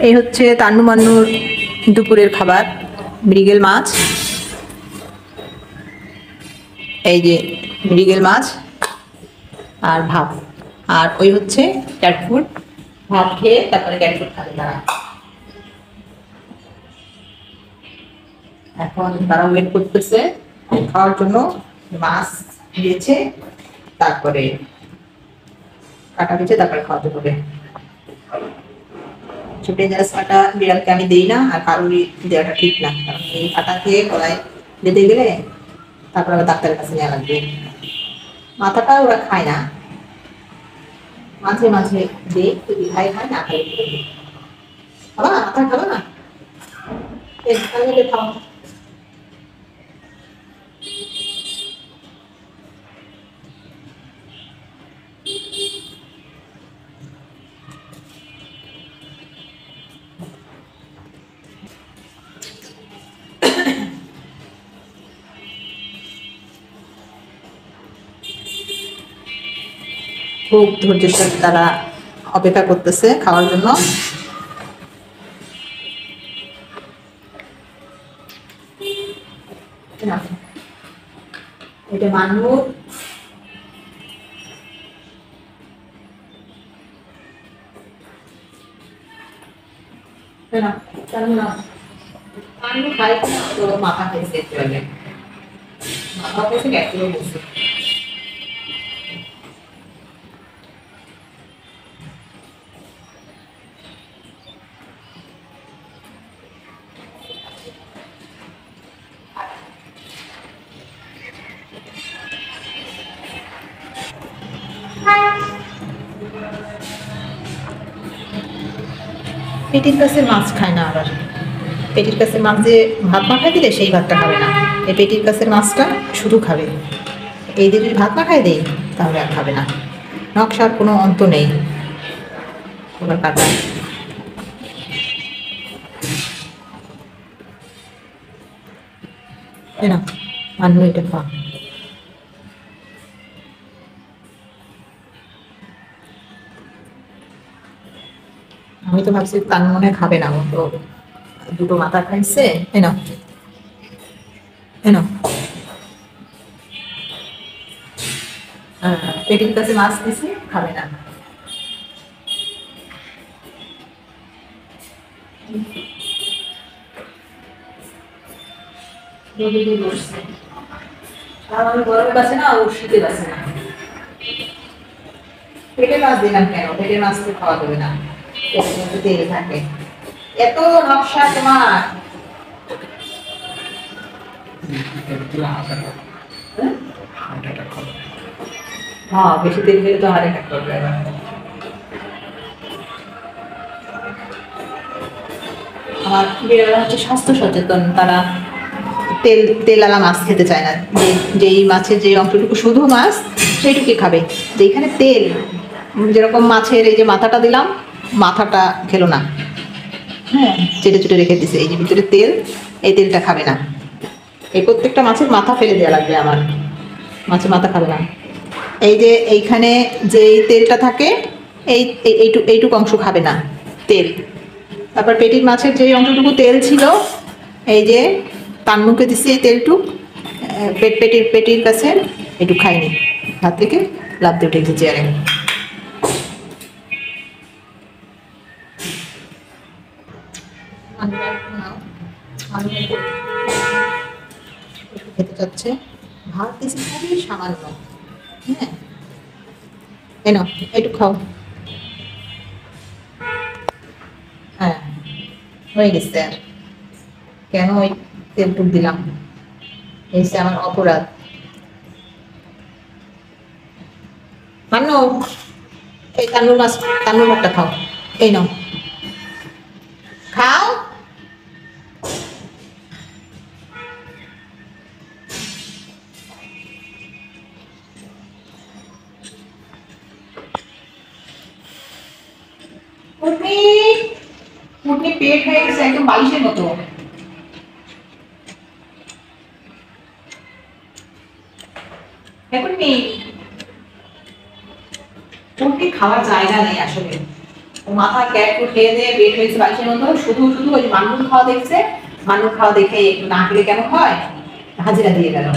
এই হচ্ছে তান্নু মান্নুর দুপুরের খাবার, মৃগেল মাছ। এই যে মৃগেল মাছ আর ভাত, আর ওই হচ্ছে ক্যাট ফুড। ভাত খেয়ে তারপরে ক্যাট ফুড খাবে তারা। এখন তারা ওয়েট করতেছে খাওয়ার জন্য। মাছ দিয়েছে, তারপরে কাটা দিয়েছে, তারপরে খাওয়াতে হবে। ডেঞ্জারাস কাটা বিড়ালকে আমি দিই না, আর কারোরই দেওয়াটা ঠিক না, কারণ এই কাটা খেয়ে গলায় বেঁধে গেলে তারপর আবার ডাক্তারের কাছে নেওয়া লাগবে। মাথাটা ওরা খায় না, মাঝে মাঝে দিই, যদি ভাই খায় না খাই। খাবা না, মাথা খাবা না, খাওয়া। খুব ধৈর্যের সাথে তারা অপেক্ষা করতেছে খাওয়ার জন্য। এটা মান্নু, মান্নু খাই তো মাথা খেয়েছে, মাথা খেয়েছে, গ্যাসেও বসে। পেটির কাছে মাছ খায় না, আবার পেটির কাছে মাছ যে ভাত মাখায় দিলে সেই ভাতটা খাবে না। এই পেটির কাছের মাছটা শুধু খাবে। এই দিয়ে যদি ভাত মাখায় দেয় তাহলে আর খাবে না। নকশার কোনো অন্ত নেই ওরা কাটা। না মান্নু এটা খা। আমি তো ভাবছি তার মনে খাবে না, ও তো দুটো মাথা খাইছে। এনো এনো, পেটির কাছে মাছ দিছি, খাবে না। গরমের কাছে না, ও শীতের কাছে না। পেটে মাছ দিলাম কেন? পেটের মাছ তো খাওয়া যাবে না, তেল থাকে। এত নকশা তোমার। হ্যাঁ, বেশি তেল খেলে তো হার্ট অ্যাটাক করবে। আমার বিড়ালরা হচ্ছে স্বাস্থ্য সচেতন, তারা তেলালা মাছ খেতে চায় না। যেই মাছের যে অংশটুকু শুধু মাছ সেইটুকুই খাবে। যেখানে তেল, যেরকম মাছের এই যে মাথাটা দিলাম, মাথাটা খেলো না, হ্যাঁ চেটে চুটে রেখে দিছে। এই যে ভিতরে তেল, এই তেলটা খাবে না। এই প্রত্যেকটা মাছের মাথা ফেলে দেওয়া লাগবে আমার, মাছের মাথা খাবে না। এই যে এইখানে যে তেলটা থাকে, এইটুকু অংশ খাবে না তেল। তারপর পেটির মাছের যে অংশটুকু তেল ছিল, এই যে তান্নুকে দিচ্ছি এই তেলটুক, পেটির কাছে একটু খাইনি, হাত থেকে লাভ দিয়ে উঠে গেছে চেয়ারে। খেতে চাচ্ছে, ভাত দিচ্ছি খুবই সামান্য। হ্যাঁ এনো একটু খাও। হ্যাঁ হয়ে গেছে। আর কেন ওই তেলটুক দিলাম, এই আমার অপরাধ। মান্নু, এই তান্নুর মাছ, তান্নুর ভাতটা খাও। এই নাও খাও। পেট হয়ে গেছে একদম বালিশের মতো। এখন নেই, খাওয়ার জায়গা নেই আসলে। মাথা ক্যাট খেয়ে দিয়ে বের হয়েছে বালিশের মতো, শুধু শুধু ওই মান্নুর খাওয়া দেখছে, মান্নুর খাওয়া দেখে একটু না খেলে কেন হয়, হাজিরা দিয়ে গেল।